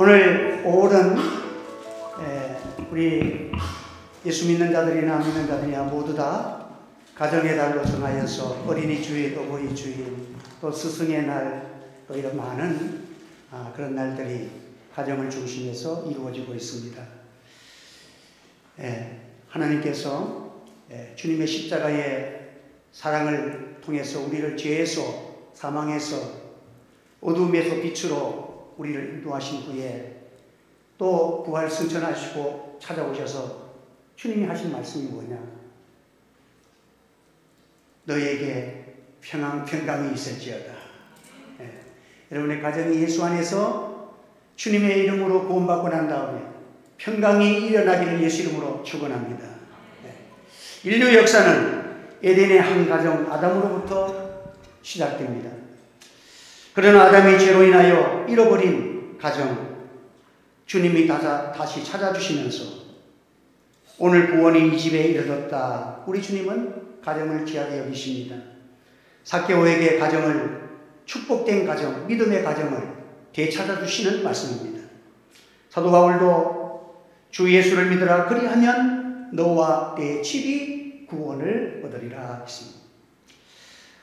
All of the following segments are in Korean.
오늘 5월은 우리 예수 믿는 자들이나 안 믿는 자들이나 모두 다 가정의 달로 정하여서 어린이 주일, 어버이 주일, 또 스승의 날, 또 이런 많은 그런 날들이 가정을 중심해서 이루어지고 있습니다. 하나님께서 주님의 십자가의 사랑을 통해서 우리를 죄에서, 사망에서, 어둠에서 빛으로 우리를 인도하신 후에 또 부활 승천하시고 찾아오셔서 주님이 하신 말씀이 뭐냐? 너에게 평강이 있을지어다. 여러분의 가정이 예수 안에서 주님의 이름으로 구원받고 난 다음에 평강이 일어나기를 예수 이름으로 축원합니다. 인류 역사는 에덴의 한 가정 아담으로부터 시작됩니다. 그러나 아담의 죄로 인하여 잃어버린 가정, 주님이 다시 찾아주시면서 오늘 구원이 이 집에 이르렀다. 우리 주님은 가정을 귀하게 여기십니다. 삭개오에게 가정을, 축복된 가정, 믿음의 가정을 되찾아주시는 말씀입니다. 사도 바울도 주 예수를 믿으라 그리하면 너와 내 집이 구원을 얻으리라 했습니다.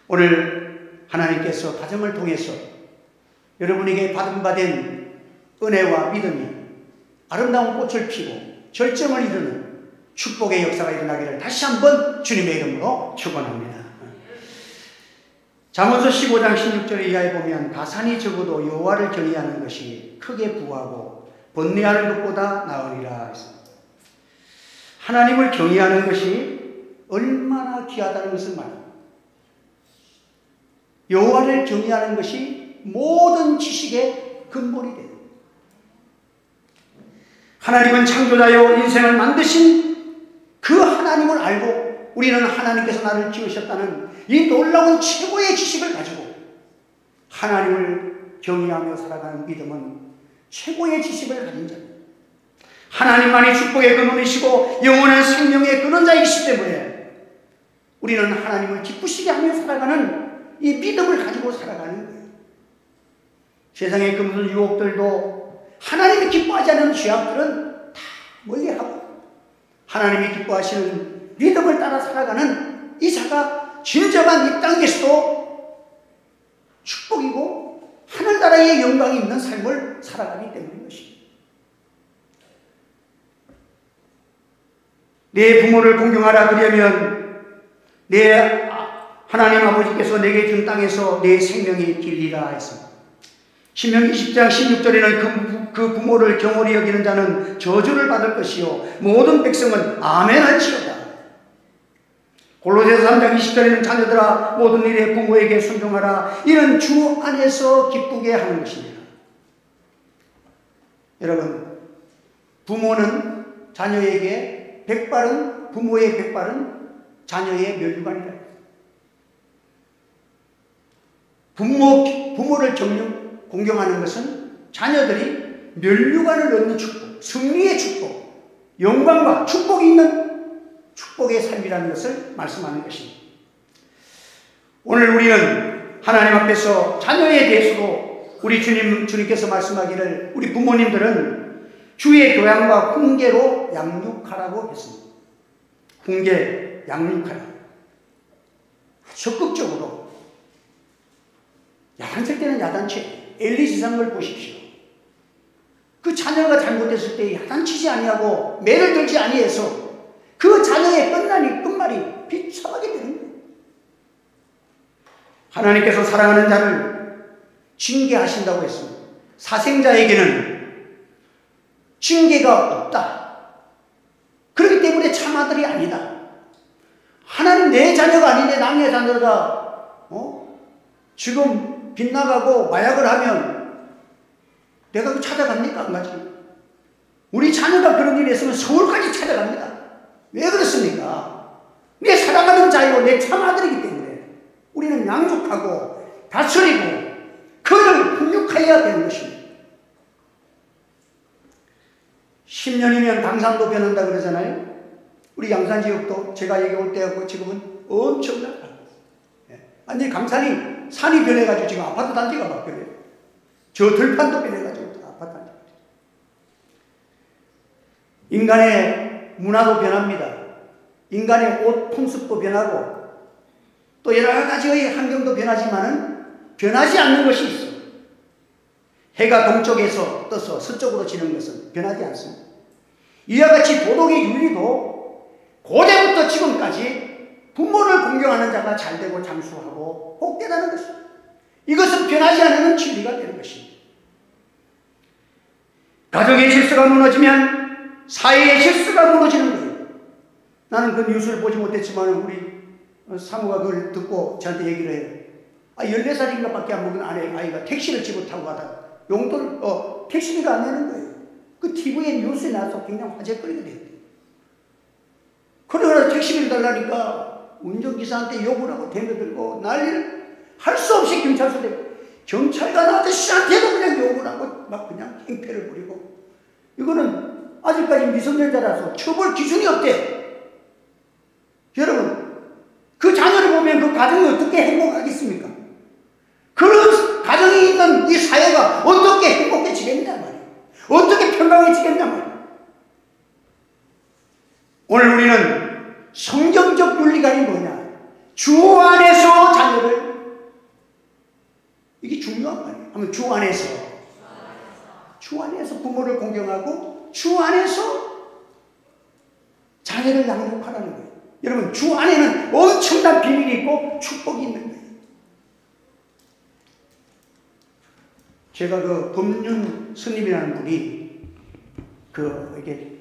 오늘 하나님께서 가정을 통해서 여러분에게 받은 은혜와 믿음이 아름다운 꽃을 피고 절정을 이루는 축복의 역사가 일어나기를 다시 한번 주님의 이름으로 축원합니다. 잠언서 15장 16절 이하에 보면 가산이 적어도 여호와를 경외하는 것이 크게 부하고 번뇌하는 것보다 나으리라 했습니다. 하나님을 경외하는 것이 얼마나 귀하다는 것을 말합니다. 여호와를 경외하는 것이 모든 지식의 근본이 됩니다. 하나님은 창조자요 인생을 만드신 그 하나님을 알고 우리는 하나님께서 나를 지으셨다는 이 놀라운 최고의 지식을 가지고 하나님을 경외하며 살아가는 믿음은 최고의 지식을 가진 자입니다. 하나님만이 축복의 근원이시고 영원한 생명의 근원자이시기 때문에 우리는 하나님을 기쁘시게 하며 살아가는 이 믿음을 가지고 살아가는 거예요. 세상의 그 무슨 유혹들도 하나님이 기뻐하지 않는 죄악들은 다 멀리하고 하나님이 기뻐하시는 믿음을 따라 살아가는 이 자가 진정한 이 땅에서도 축복이고 하늘나라의 영광이 있는 삶을 살아가기 때문인 것입니다. 내 부모를 공경하라 그러면 내 하나님 아버지께서 내게 준 땅에서 내 생명이 길리라 했습니다. 신명기 10장 16절에는 그 부모를 경홀히 여기는 자는 저주를 받을 것이요 모든 백성은 아멘 할지어다. 골로새서 3장 20절에는 자녀들아 모든 일에 부모에게 순종하라. 이는 주 안에서 기쁘게 하는 것입니다. 여러분, 부모는 자녀에게 백발은, 부모의 백발은 자녀의 멸류관이다. 부모를 공경하는 것은 자녀들이 멸류관을 얻는 축복, 승리의 축복, 영광과 축복이 있는 축복의 삶이라는 것을 말씀하는 것입니다. 오늘 우리는 하나님 앞에서 자녀에 대해서도 우리 주님께서 말씀하기를 우리 부모님들은 주의 교양과 훈계로 양육하라고 했습니다. 훈계, 양육하라. 적극적으로. 야단칠 때는 야단치. 엘리 지상을 보십시오. 그 자녀가 잘못했을 때 야단치지 아니하고 매를 들지 아니해서 그 자녀의 끝말이 비참하게 되는 거예요. 하나님께서 사랑하는 자를 징계하신다고 했습니다. 사생자에게는 징계가 없다. 그렇기 때문에 참아들이 아니다. 하나님 내 자녀가 아닌데 남의 자녀가 지금 빗나가고 마약을 하면 내가 그 찾아갑니까? 안 가지. 우리 자녀가 그런 일이 있으면 서울까지 찾아갑니다. 왜 그렇습니까? 내 사랑하는 자이고 내 참아들이기 때문에 우리는 양육하고 다스리고 그를 훈육해야 되는 것입니다. 10년이면 당산도 변한다 그러잖아요. 우리 양산 지역도 제가 여기 올 때하고 지금은 엄청나다. 완전히 강산이 산이 변해가지고 지금 아파트 단지가 막 변해요. 저 들판도 변해가지고 아파트 단지. 인간의 문화도 변합니다. 인간의 옷 풍습도 변하고 또 여러 가지의 환경도 변하지만은 변하지 않는 것이 있어. 해가 동쪽에서 떠서 서쪽으로 지는 것은 변하지 않습니다. 이와 같이 도덕의 윤리도 고대부터 지금까지 부모를 공경하는 자가 잘되고 장수하고 복되다는 것입니다. 이것은 변하지 않는 진리가 되는 것입니다. 가정의 질서가 무너지면 사회의 질서가 무너지는 거예요. 나는 그 뉴스를 보지 못했지만 우리 사모가 그걸 듣고 저한테 얘기를 해요. 14살인가 밖에 안 먹은 아이가 택시를 집어 타고 가다가 용돈, 택시비가 안 내는 거예요. 그 TV에 뉴스에 나와서 굉장히 화제거리가 됐대요. 그러나 택시비를 달라니까 운전기사한테 욕을 하고 댕겨들고 난리를 할 수 없이 경찰서 되고 경찰관 아저씨한테도 그냥 욕을 하고 막 그냥 행패를 부리고 이거는 아직까지 미성년자라서 처벌 기준이 없대. 여러분 그 자녀를 보면 그 가정이 어떻게 행복하겠습니까? 그런 가정이 있는 이 사회가 어떻게 행복해지겠냐 말이에요. 어떻게 평강해지겠냐 말이에요. 오늘 우리는 성경적 윤리관이 뭐냐? 주 안에서 자녀를, 이게 중요한 말이에요. 하면 주 안에서 부모를 공경하고 주 안에서 자녀를 양육하라는 거예요. 여러분 주 안에는 엄청난 비밀이 있고 축복이 있는 거예요. 제가 그 법륜 스님이라는 분이 이게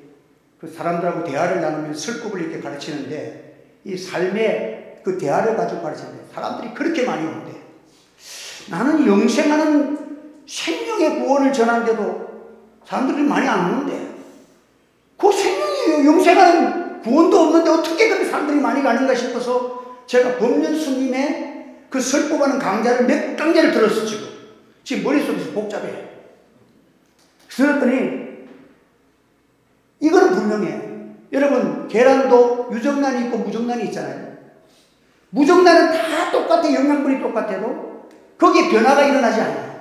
그 사람들하고 대화를 나누면 설법을 이렇게 가르치는데 이 삶의 그 대화를 가지고 가르치는데 사람들이 그렇게 많이 오는데 나는 영생하는 생명의 구원을 전하는데도 사람들이 많이 안 오는데 그 생명이 영생하는 구원도 없는데 어떻게 그렇게 사람들이 많이 가는가 싶어서 제가 법륜 스님의 그 설법하는 강좌를 몇 강좌를 들었어 지금 머릿속에서 복잡해. 들었더니 이거는 분명해. 여러분 계란도 유정란이 있고 무정란이 있잖아요. 무정란은 다 똑같아. 영양분이 똑같아도 거기에 변화가 일어나지 않아요.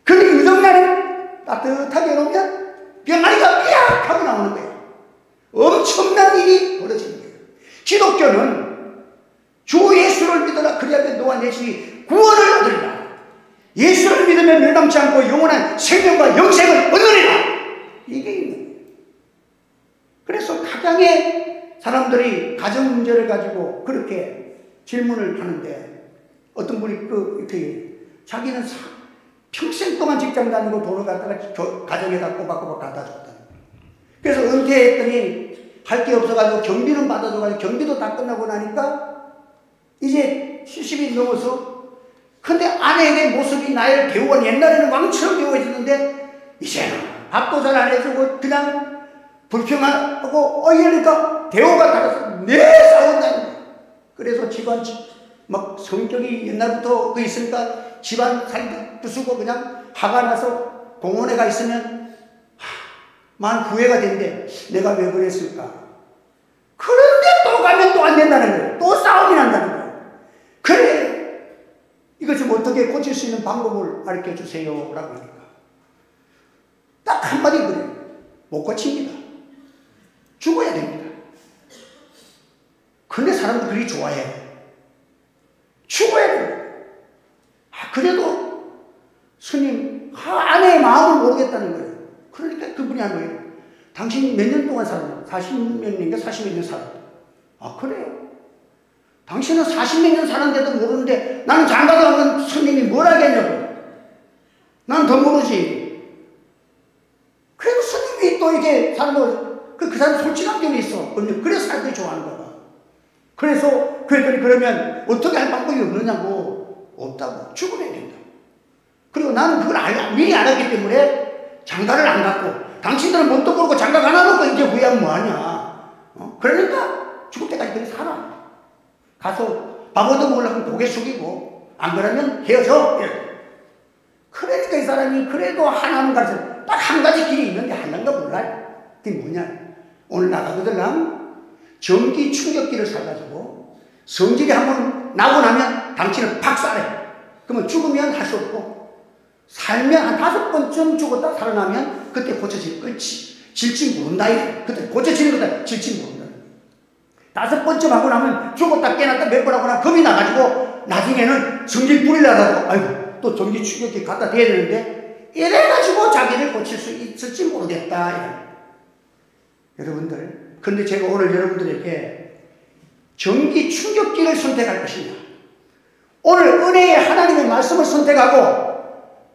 그런데 유정란은 따뜻하게 놓으면 병아리가 삐약 하고 나오는 거예요. 엄청난 일이 벌어지는 거예요. 기독교는 주 예수를 믿어라 그리하면 너와 내 집이 구원을 얻으리라. 예수를 믿으면 멸망치 않고 영원한 생명과 영생을 얻으리라. 이게 있는 거예요. 그래서 가정의 사람들이 가정 문제를 가지고 그렇게 질문을 하는데 어떤 분이 이렇게 자기는 평생 동안 직장 다니고 돈을 갖다가 가정에다 꼬박꼬박 갖다 줬다는 거예요. 그래서 은퇴했더니 할 게 없어가지고 경비는 받아줘가지고 경비도 다 끝나고 나니까 이제 70이 넘어서 근데 아내의 모습이 나를 배우고 옛날에는 왕처럼 배우해줬는데 이제는 밥도 잘 안 해주고 그냥 불평하고 이러니까 대우가 달라서 싸운다는 거예요. 그래서 집안 막 성격이 옛날부터 그 있으니까 집안 살기 부수고 그냥 화가 나서 공원에 가 있으면 만 후회가 된대. 내가 왜 그랬을까? 그런데 또 가면 또 안 된다는 거예요. 또 싸움이 난다는 거예요. 그래 이걸 좀 어떻게 고칠 수 있는 방법을 가르쳐 주세요 라고 하니까 딱 한마디 그래요. 못 고칩니다. 죽어야 됩니다. 근데 사람들이 그리 좋아해. 죽어야 됩니다. 그래도 스님 아내의 마음을 모르겠다는 거예요. 그러니까 그분이 하는 거예요. 당신 몇 년 동안 살았나? 40몇 년인가 40몇 년 살았다. 그래요? 당신은 40몇 년 사는데도 모르는데 나는 장가도 안 간 스님이 뭘 하겠냐고. 나는 더 모르지. 그래도 스님이 또 이렇게 사는 거, 그 사람 솔직한 점이 있어. 그래서 사람들이 좋아하는 거야. 그래서 그랬더니 그러면 어떻게 할 방법이 없느냐고. 없다고. 죽어야 된다. 그리고 나는 그걸 미리 알았기 때문에 장가를 안 갔고 당신들은 뭣도 모르고 장가 가놔놓고 이제 후회하면 뭐하냐. 그러니까 죽을 때까지 그렇게 살아. 가서 밥 얻어 먹으려면 고개 숙이고 안 그러면 헤어져. 그러니까 이 사람이 그래도 하나님 가르쳐 딱 한 가지 길이 있는데 하나인가 몰라요. 그게 뭐냐. 오늘 나가거든 전기 충격기를 사가지고 성질이 한번 나고 나면 당신을 박살내. 그러면 죽으면 할 수 없고 살면 한 5번쯤 죽었다 살아나면 그때 고쳐질 거지. 질지 모른다. 그때 고쳐지는 거다. 질지 모른다. 5번쯤 하고 나면 죽었다 깨났다 몇 번 하고 나면 겁이 나가지고 나중에는 전기 뿌리려다가 아이고 또 전기 충격기 갖다 대야 되는데 이래가지고 자기를 고칠 수 있을지 모르겠다. 여러분들, 근데 제가 오늘 여러분들에게 전기 충격기를 선택할 것이냐, 오늘 은혜의 하나님의 말씀을 선택하고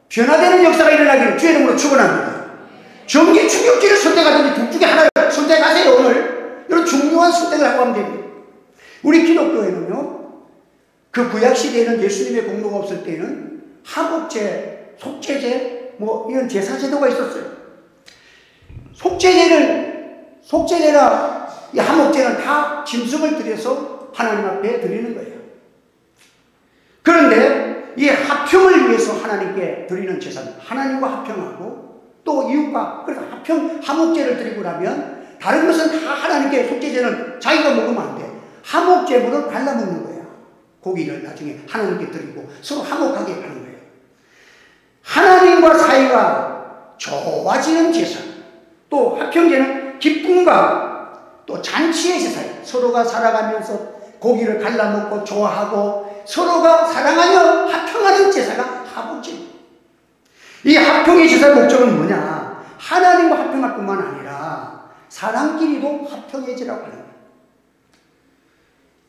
변화되는 역사가 일어나기를 주의 이름으로 축원합니다. 전기 충격기를 선택하든지 둘 중에 하나를 선택하세요. 오늘 이런 중요한 선택을 하고 하면 됩니다. 우리 기독교에는요, 그 구약시대에는 예수님의 공로가 없을 때에는 하목제, 속죄제, 뭐 이런 제사제도가 있었어요. 속죄제나 이 하목제는 다 짐승을 들여서 하나님 앞에 드리는 거예요. 그런데 이 화평을 위해서 하나님께 드리는 제사는 하나님과 화평하고 또 이웃과, 그래서 하목제를 드리고 나면 다른 것은 다 하나님께, 속죄제는 자기가 먹으면 안 돼. 하목제물을 갈라먹는 거야. 고기를 나중에 하나님께 드리고 서로 화목하게 하는 거예요. 하나님과 사이가 좋아지는 제사, 또 화평제는 기쁨과 또 잔치의 제사예요. 서로가 살아가면서 고기를 갈라먹고 좋아하고 서로가 사랑하며 화평하는 제사가 화목제입니다. 이 화평의 제사의 목적은 뭐냐? 하나님과 화평할 뿐만 아니라 사람끼리도 화평해지라고 하는 거예요.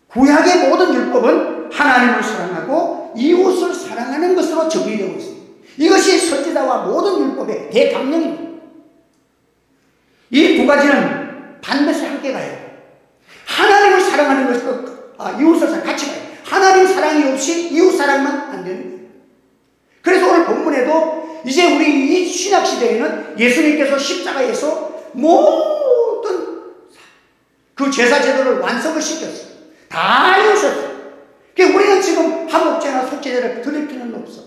구약의 모든 율법은 하나님을 사랑하고 이웃을 사랑하는 것으로 정의되고 있습니다. 이것이 선지자와 모든 율법의 대강령입니다. 이 두 가지는 반드시 함께 가요. 하나님을 사랑하는 것과 이웃을 사랑 같이 가요. 하나님 사랑이 없이 이웃 사랑만 안 되는 거예요. 그래서 오늘 본문에도 이제 우리 이 신약 시대에는 예수님께서 십자가에서 모든 그 제사 제도를 완성을 시켰어요. 다 이루셨어요. 그러니까 우리는 지금 화목제나 속죄제를 드릴 필요는 없어.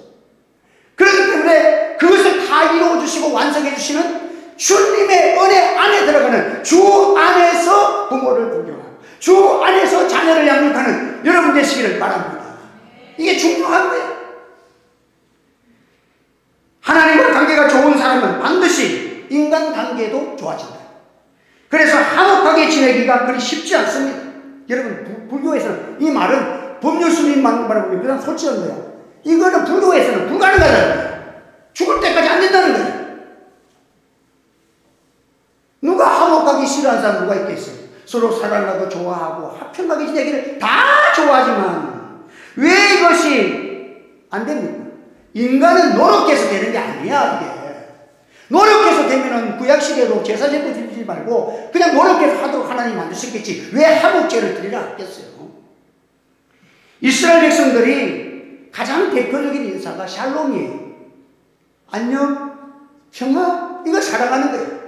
그렇기 때문에 그것을 다 이루어주시고 완성해주시는 주님의 은혜 안에 들어가는, 주 안에서 부모를 존경하고 주 안에서 자녀를 양육하는 여러분 되시기를 바랍니다. 이게 중요한 거예요. 하나님과 관계가 좋은 사람은 반드시 인간 관계도 좋아진다. 그래서 화목하게 지내기가 그리 쉽지 않습니다. 여러분, 불교에서는 이 말은 법률스님만 말하고 그냥 솔직한 거예요. 이거는 불교에서는 불가능하다는 거예요. 죽을 때까지 안 된다는 거예요. 누가 화목하기 싫어하는 사람 누가 있겠어요? 서로 사랑하고 좋아하고 화평하게 지내기를 다 좋아하지만 왜 이것이 안 됩니까? 인간은 노력해서 되는 게 아니야. 이게 노력해서 되면은 구약시대로 제사제도 드리지 말고 그냥 노력해서 하도록 하나님 만드셨겠지 왜 화목제를 드리라 했겠어요? 이스라엘 백성들이 가장 대표적인 인사가 샬롬이에요. 안녕, 평화, 이걸 살아가는 거예요.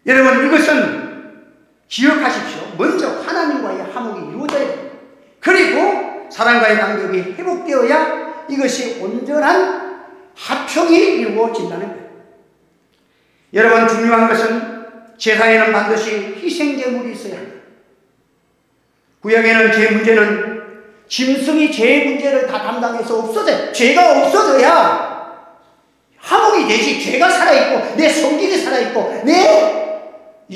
여러분, 이것은 기억하십시오. 먼저 하나님과의 화목이 이루어져야 돼요. 그리고 사람과의 관계가 회복되어야 이것이 온전한 화평이 이루어진다는 거예요. 여러분, 중요한 것은 제사에는 반드시 희생제물이 있어야 합니다. 구약에는 죄 문제는 짐승이 죄 문제를 다 담당해서 없어져요. 죄가 없어져야 화목이 되지. 죄가 살아있고 내 성질이 살아있고 내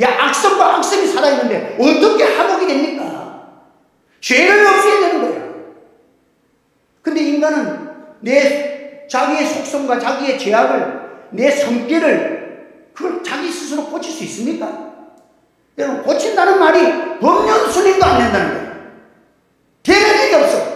악성과 악성이 살아있는데 어떻게 화목이 됩니까? 죄를 없애야 되는 거예요. 근데 인간은 자기의 속성과 자기의 죄악을, 내 성질을 그걸 자기 스스로 고칠 수 있습니까? 여러분, 고친다는 말이 법령 순임도 안 된다는 거예요. 되는 일이 없어.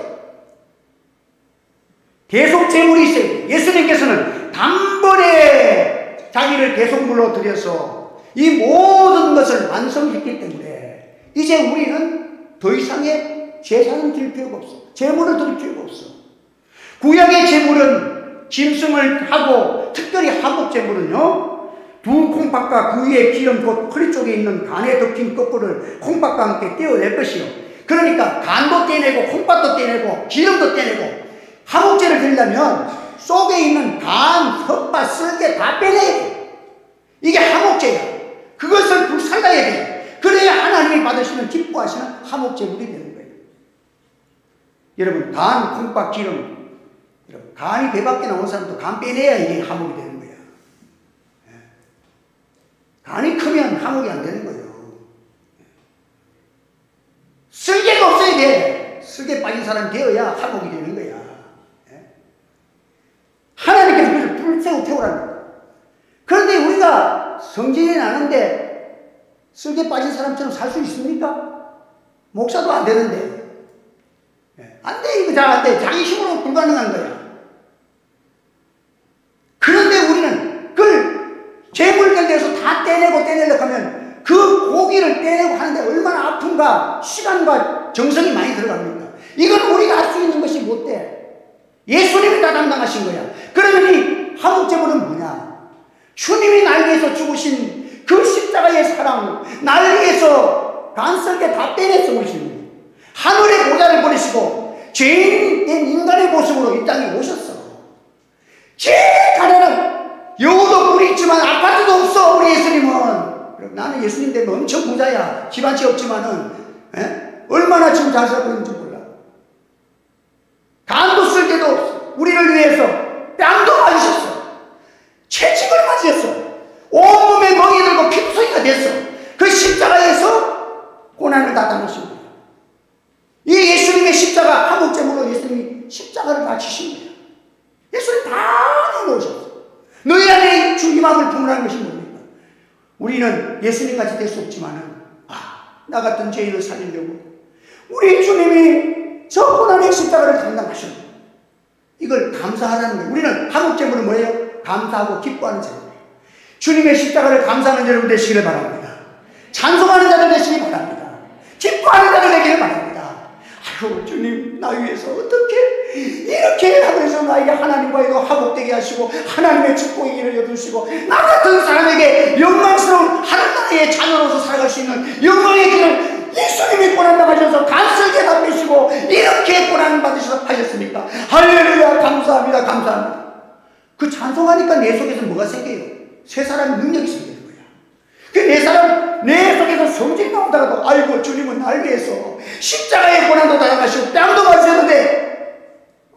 대속 제물이 있어야 돼요. 예수님께서는 단번에 자기를 대속물로 들여서 이 모든 것을 완성했기 때문에 이제 우리는 더 이상의 제사는 드릴 필요가 없어. 제물을 드릴 필요가 없어. 구약의 제물은 짐승을 하고 특별히 화목제물은요, 두 콩팥과 그 위에 기름 곧 허리 쪽에 있는 간에 덮인 거꾸를 콩팥과 함께 떼어낼 것이요. 그러니까 간도 떼내고 콩팥도 떼내고 기름도 떼내고 화목제를 드리려면 속에 있는 간, 혓바, 쓸개 다 빼내야 돼. 이게 화목제야. 그것을 불살라야 돼. 그래야 하나님이 받으시는 기뻐하시는 화목제물이 되는 거예요. 여러분, 간, 콩팥, 기름, 여러분, 간이 배밖에 나온 사람도 간 빼내야 이게 화목이 되는 거예요. 간이 크면 화목이 안 되는 거예요. 쓸개가 없어야 돼. 쓸개 빠진 사람이 되어야 화목이 되는 거야. 하나님께서 그것을 불새우 태우라는 거예요. 그런데 우리가 성진이 나는데 쓸개 빠진 사람처럼 살 수 있습니까? 목사도 안 되는데. 안 돼, 이거 잘 안 돼. 자기 힘으로 불가능한 거야. 그런데 우리는 그걸 재물결대에서 다 떼내려고 하면 그 고기를 떼내고 하는데 얼마나 아픔과 시간과 정성이 많이 들어갑니까? 이건 우리가 할 수 있는 것이 못 돼. 예수님이 다 담당하신 거야. 그러면 이 화목제물은 뭐냐? 주님이 날 위해서 죽으신 그 십자가의 사랑, 날 위해서 간설게 다 떼내서 오신 거예요. 하늘의 보좌를 버리시고 죄인된 인간의 모습으로 이 땅에 오셨어. 제일 가난한 여우도 꿀이 있지만 아파트도 없어. 우리 예수님은. 나는 예수님 되면 엄청 부자야. 집안채 없지만은 얼마나 지금 잘 살고 있는지 몰라. 간도 쓸 데도 없어. 우리를 위해서 뺨도 맞으셨어. 채찍을 맞으셨어. 온몸에 멍이 들고 피부소리가 됐어. 그 십자가에서 고난을 다 당하신 거야. 이 예수님의 십자가, 화목제물로 예수님이 십자가를 다 지신 거야. 예수님 다 내놓으셨어. 너희 안에 주님함을 품으라는 것이 뭡니까? 우리는 예수님같이 될 수 없지만은, 나 같은 죄인을 살리려고 우리 주님이 저 고난의 십자가를 감당하셨네. 이걸 감사하라는 거예요. 우리는 화목제물은 뭐예요? 감사하고 기뻐하는 제물이에요. 주님의 십자가를 감사하는 여러분 되시기를 바랍니다. 찬송하는 자들 되시기 바랍니다. 기뻐하는 자들 되기를 바랍니다. 아이고, 주님, 나 위해서 어떻게 이렇게 하면서 나에게 하나님과의 화목되게 하시고 하나님의 축복의 길을 여두시고 나 같은 사람에게 영광스러운 하나님의 자녀로서 살아갈 수 있는 영광의 길을 예수님이 고난당하셔서 간설게 담으시고 이렇게 고난 받으셔서 하셨습니까? 할렐루야, 감사합니다, 감사합니다. 그 찬송하니까 내 속에서 뭐가 생겨요? 새 사람의 능력이 생기는 거야. 내 속에서 성질이 나오다가도 아이고, 주님은 날 위해서 십자가의 고난도 당하시고 뺨도 맞으셨는데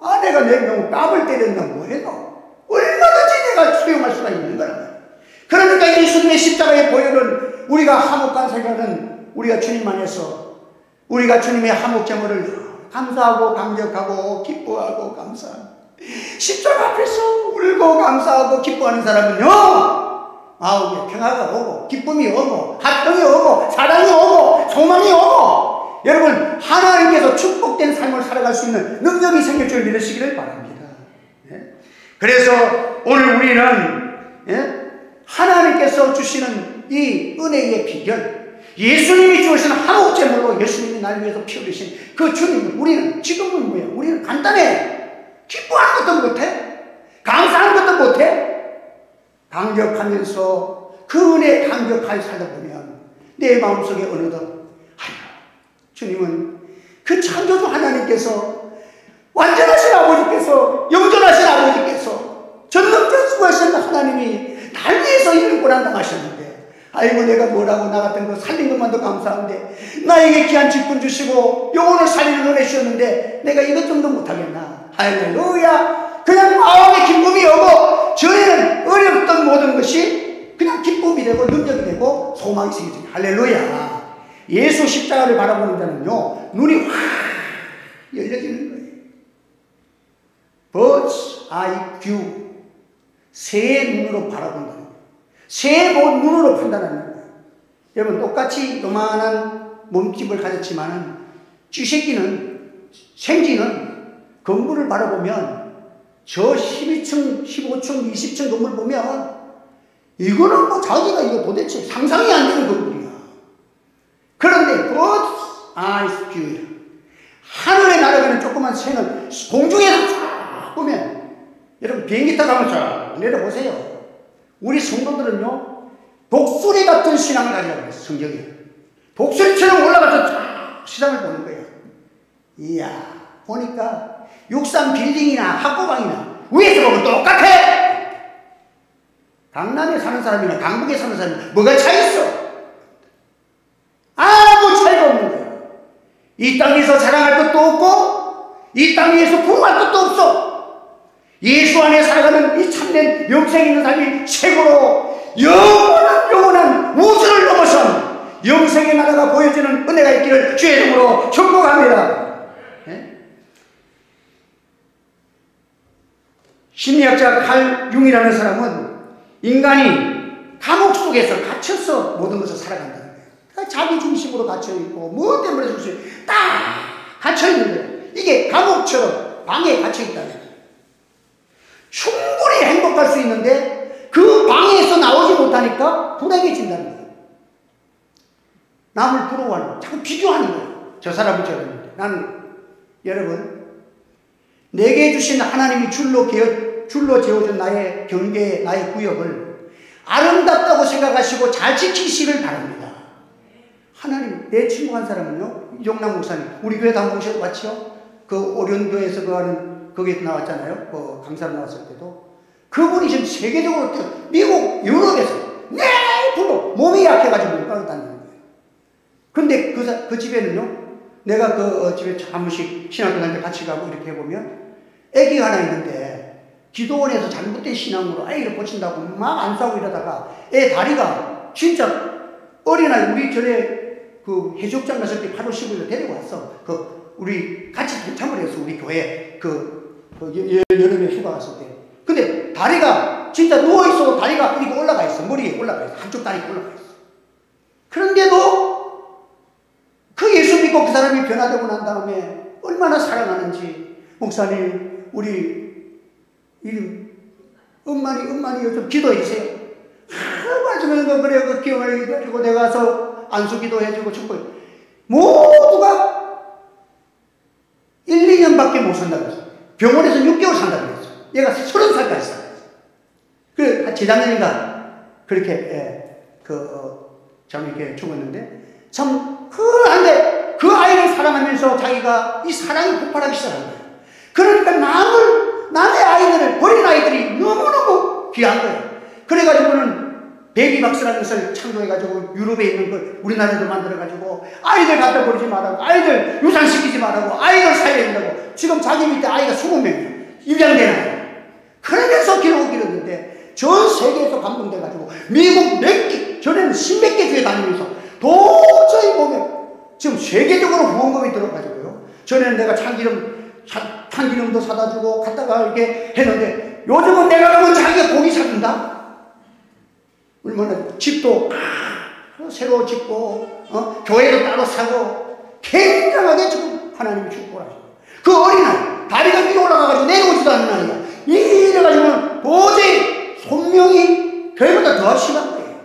아내가 내 명을 뺨을 때렸나 뭐해노? 얼마든지 내가 수용할 수가 있는 거란. 그러니까 예수님의 십자가의 보혈은 우리가 화목한 생각은 우리가 주님 안에서 우리가 주님의 화목제물을 감사하고 감격하고 기뻐하고 감사하고 십자가 앞에서 울고 감사하고 기뻐하는 사람은요, 마음에 평화가 오고 기쁨이 오고 합동이 오고 사랑이 오고 소망이 오고 여러분 하나님께서 축복된 삶을 살아갈 수 있는 능력이 생길 줄 믿으시기를 바랍니다. 그래서 오늘 우리는 하나님께서 주시는 이 은혜의 비결, 예수님이 주시는 화목제물로 예수님이 날 위해서 피어주신 그 주님을 우리는 지금은 뭐야? 우리는 간단해. 기뻐하는 것도 못해. 감사하는 것도 못해. 감격하면서 그 은혜에 감격하여 살다 보면 내 마음속에 어느덧 주님은 그 창조주 하나님께서 완전하신 아버지께서 영존하신 아버지께서 전능전수하신 하나님이 날 위해서 이를 고난당하셨는데 아이고, 내가 뭐라고 나 같은 거 살린 것만도 감사한데 나에게 귀한 직분 주시고 영혼을 살리는 은혜 주셨는데 내가 이것 정도 못하겠나. 할렐루야. 그냥 마음의 기쁨이 오고 전에는 어렵던 모든 것이 그냥 기쁨이 되고 능력이 되고 소망이 생기죠. 할렐루야. 예수 십자가를 바라보는 자는요, 눈이 확 열려지는 거예요. Bird's eye view. 새의 눈으로 바라본다는 거예요. 새의 눈으로 판단하는 거예요. 여러분, 똑같이 요만한 몸집을 가졌지만은 쥐새끼는, 생쥐는 건물을 바라보면 저 12층, 15층, 20층 건물 보면 이거는 뭐 자기가 이거 도대체 상상이 안 되는 건물이야. 그런데 Bird's eye view. 하늘에 날아가는 조그만 새는 공중에서 쫙 보면 여러분 비행기 타고 가면 쫙 내려보세요. 우리 성도들은요, 독수리 같은 신앙을 가지라고 그랬어, 성경에. 독수리처럼 올라가서 쫙 세상을 보는 거예요. 이야, 보니까 육상 빌딩이나 학고방이나 위에서 보면 똑같아! 강남에 사는 사람이나 강북에 사는 사람이 뭐가 차이 있어? 아무 차이가 없는 거예요. 이 땅에서 자랑할 것도 없고 이 땅 위에서 부러워할 것도 없어. 예수 안에 살아가는 이 참된 영생 있는 삶이 최고로 영원한 영생의 나라가 보여지는 은혜가 있기를 주의 이름으로 축복합니다. 네? 심리학자 칼 융이라는 사람은 인간이 감옥 속에서 갇혀서 모든 것을 살아간다는 거예요. 자기 중심으로 갇혀있고 뭐 때문에 딱 갇혀있는 거예요. 이게 감옥처럼 방에 갇혀있다는 거예요. 충분히 행복할 수 있는데 그 방에서 나오지 못하니까 불행해진다는 거예요. 남을 부러워하는 거예요. 자꾸 비교하는 거예요. 저 사람은 저랬는데. 나는 여러분, 내게 주신 하나님이 줄로 재워준 나의 경계, 나의 구역을 아름답다고 생각하시고 잘 지키시길 바랍니다. 하나님, 내 친구 한 사람은요, 이종남 목사님, 우리 교회 다 모셔왔죠? 그 오련교에서 거기 나왔잖아요. 그 강사로 나왔을 때도. 그분이 지금 세계적으로, 미국, 유럽에서 내일부로 몸이 약해가지고 못 가겠다는 거예요. 근데 그 집에는요, 내가 그 집에 한 번씩 신학교 다닐 때 같이 가고 이렇게 해보면 애기가 하나 있는데 기도원에서 잘못된 신앙으로 아이를 고친다고 막 안 싸우고 이러다가 애 다리가 진짜 어린아이, 우리 전에 그 해수욕장 갔을 때 8월 15일에 데리고 왔어. 우리 같이 동참을 했어. 우리 교회 여름에 휴가 갔을 때. 근데 다리가 진짜 누워있어도 다리가 이렇게 올라가 있어. 머리에 올라가 있어. 한쪽 다리가 올라가 있어. 그런데도 그 예수 믿고 그 사람이 변화되고 난 다음에 얼마나 사랑하는지. 목사님, 우리 이름 엄마니 좀 기도해 주세요. 맞으면 그래, 그 기원을 해주고 내가 가서 안수기도 해주고 축복해. 모두가 1, 2년밖에 못 산다고 했어. 병원에서 6개월 산다고 했어. 얘가 30살까지 살았어. 그 재작년인가 그렇게 참 이렇게 죽었는데 참 한데 그 아이를 사랑하면서 자기가 이 사랑이 폭발하기 시작한 거예요. 그러니까 남의 아이들을 버린 아이들이 너무너무 귀한 거예요. 그래가지고는 베이비박스라는 것을 창조해가지고 유럽에 있는 걸 우리나라에도 만들어가지고 아이들 갖다 버리지 말라고, 아이들 유산시키지 말라고, 아이들 살려야 된다고. 지금 자기 밑에 아이가 20명이에요. 입양되나요? 그러면서 기록했는데 전 세계에서 감동돼가지고 미국 몇 개, 전에는 10몇 개 교회 다니면서 도저히 보면 지금 세계적으로 후원금이 들어가지고요. 전에는 내가 참기름도 사다 주고 갔다가 이렇게 했는데 요즘은 내가 가면 자기가 고기 사준다? 얼마나 집도 새로 짓고 교회도 따로 사고 굉장하게 지금 하나님이 축복을 하시고 그 어린아이 다리가 위로 올라가가지고 내려오지도 않는 아이가 이래가지고는 도저히 손명이 교회보다 더 심한 거예요.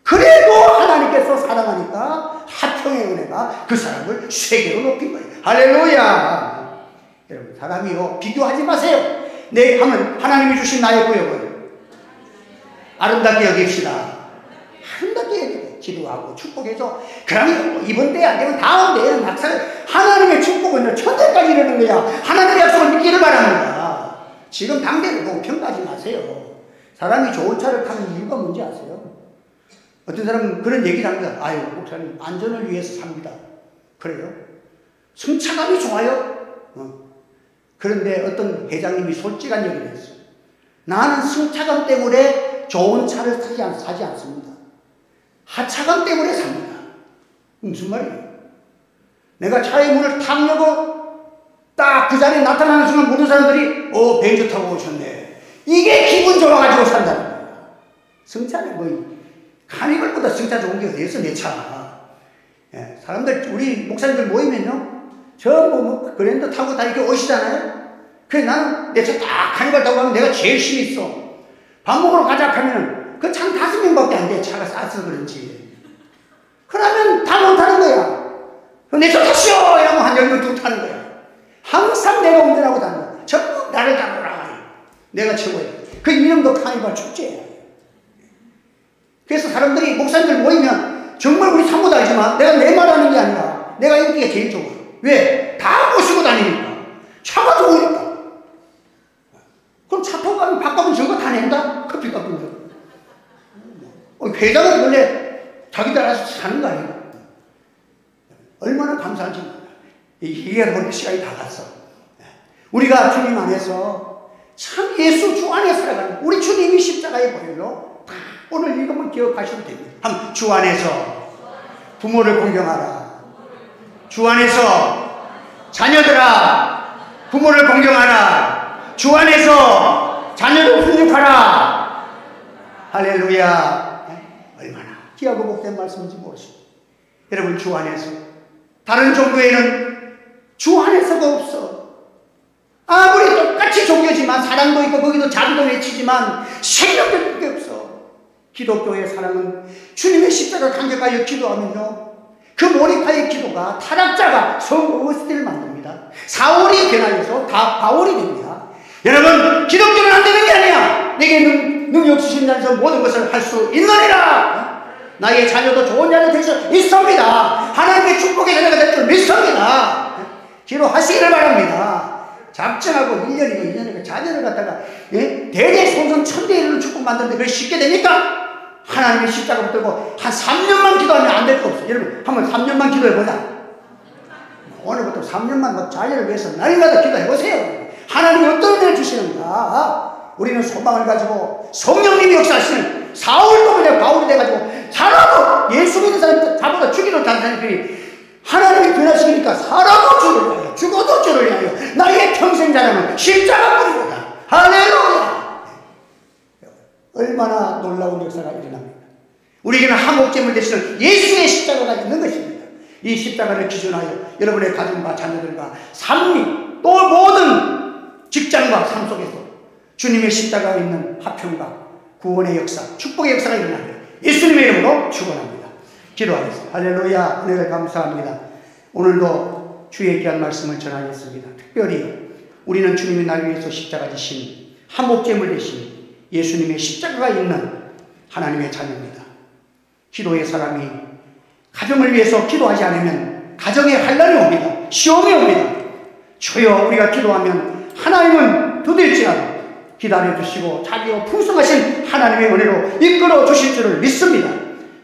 그래도 하나님께서 사랑하니까 하평의 은혜가 그 사람을 세계로 높인 거예요. 할렐루야. 여러분, 사람이요, 비교하지 마세요. 하나님이 주신 나의 구역을 아름답게 여깁시다. 아름답게 여기고 기도하고 축복해줘. 그러면 이번 때 안 되면 다음 때에는 하나님의 축복은 천대까지 이르는 거야. 하나님의 약속을 믿기를 바랍니다. 지금 당대를 보고 평가하지 마세요. 사람이 좋은 차를 타는 이유가 뭔지 아세요? 어떤 사람은 그런 얘기를 합니다. 아유, 목사님, 안전을 위해서 삽니다. 그래요? 승차감이 좋아요? 그런데 어떤 회장님이 솔직한 얘기를 했어요. 나는 승차감 때문에 좋은 차를 사지 않습니다. 하차감 때문에 삽니다. 무슨 말이에요? 내가 차의 문을 탁 열고 딱 그 자리에 나타나는 순간 모든 사람들이 벤츠 타고 오셨네. 이게 기분 좋아가지고 산다는 거예요. 승차는 뭐 카니발보다 승차 좋은 게 어디서 내 차. 예, 사람들 우리 목사님들 모이면요 전부 그랜저 타고 다 이렇게 오시잖아요. 그래 나는 내 차 딱 카니발 타고 가면 내가 제일 힘이 있어. 밥 먹으러 가자 하면 그 참 5명밖에 안 돼. 차가 싸서 그런지. 그러면 다 못하는 거야. 내 차 타시오! 이러면 한 10명 쭉 타는 거야. 항상 내가 운전하고 다닌다. 전부 나를 잡으라. 내가 최고야. 그 이름도 카니발 축제야. 그래서 사람들이 목사님들 모이면 정말 우리 사모도 알지만 내가 내 말하는 게 아니라 내가 인기가 제일 좋아. 왜? 다 모시고 다니니까. 차가 좋으니까. 그럼 차 타고 가면 밥값은 저거 다 낸다? 커피값은 저거. 회장은 원래 자기들 알아서 사는 거 아니야? 얼마나 감사한지 몰라. 얘기해보니까 시간이 다 갔어. 우리가 주님 안에서 참 예수 주 안에 살아가는 우리 주님이 십자가의 보혈로 오늘 이것만 기억하시면 됩니다. 주 안에서 부모를 공경하라. 주 안에서 자녀들아 부모를 공경하라. 주 안에서 자녀를 훈육하라. 할렐루야. 얼마나 귀하고 복된 말씀인지 모르십니다. 여러분, 주 안에서, 다른 종교에는 주 안에서가 없어. 아무리 똑같이 종교지만 사랑도 있고 거기도 자비도 외치지만 생명적인 게 없어. 기독교의 사랑은 주님의 십자가 간격하여 기도하면요, 그 모리카의 기도가 타락자가 성어스티를 만듭니다. 사울이 변하여서 다 바울이 됩니다. 여러분, 기독교는 안 되는 게 아니야. 내게 능력 주신 자에서 모든 것을 할 수 있느니라. 나의 자녀도 좋은 자녀 될 수 있습니다. 하나님의 축복의 자녀가 될 줄 믿습니다. 기도하시기를 바랍니다. 작정하고 1년이고 2년이고 자녀를 갖다가 대대손손 천대일을 축복 만드는데 그게 쉽게 됩니까? 하나님의 십자가 붙들고 한 3년만 기도하면 안 될 거 없어요. 여러분, 한번 3년만 기도해보자. 오늘부터 3년만 뭐 자녀를 위해서 날마다 기도해보세요. 하나님이 어떤 은혜를 주시는가? 우리는 소망을 가지고 성령님이 역사하시는, 사울도 그냥 바울이 돼가지고 살아도 예수 믿는 사람 잡아도 죽이는 사람들이 하나님이 변화시키니까 살아도 주를 위하여 죽어도 주를 위하여 나의 평생 자랑은 십자가 뿌리로다. 할렐루야. 얼마나 놀라운 역사가 일어납니다. 우리에게는 한목제물 되시는 예수의 십자가가 있는 것입니다. 이 십자가를 기준하여 여러분의 가정과 자녀들과 삶이, 또 모든 직장과 삶 속에서 주님의 십자가가 있는 화평과 구원의 역사, 축복의 역사가 일어납니다. 예수님의 이름으로 축원합니다. 기도하겠습니다. 할렐루야. 은혜를 감사합니다. 오늘도 주의 귀한 말씀을 전하겠습니다. 특별히 우리는 주님이 나를 위해서 십자가 지신 한목제물 되신 예수님의 십자가가 있는 하나님의 자녀입니다. 기도의 사람이 가정을 위해서 기도하지 않으면 가정에 환난이 옵니다. 시험이 옵니다. 주여, 우리가 기도하면 하나님은 더딜지라도 기다려주시고 자기의 풍성하신 하나님의 은혜로 이끌어 주실 줄을 믿습니다.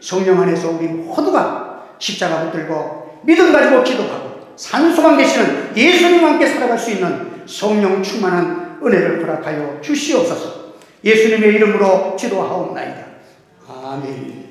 성령 안에서 우리 모두가 십자가 붙들고 믿음 가지고 기도하고 산소방 되시는 예수님과 함께 살아갈 수 있는 성령 충만한 은혜를 허락하여 주시옵소서. 예수님의 이름으로 기도하옵나이다. 아멘.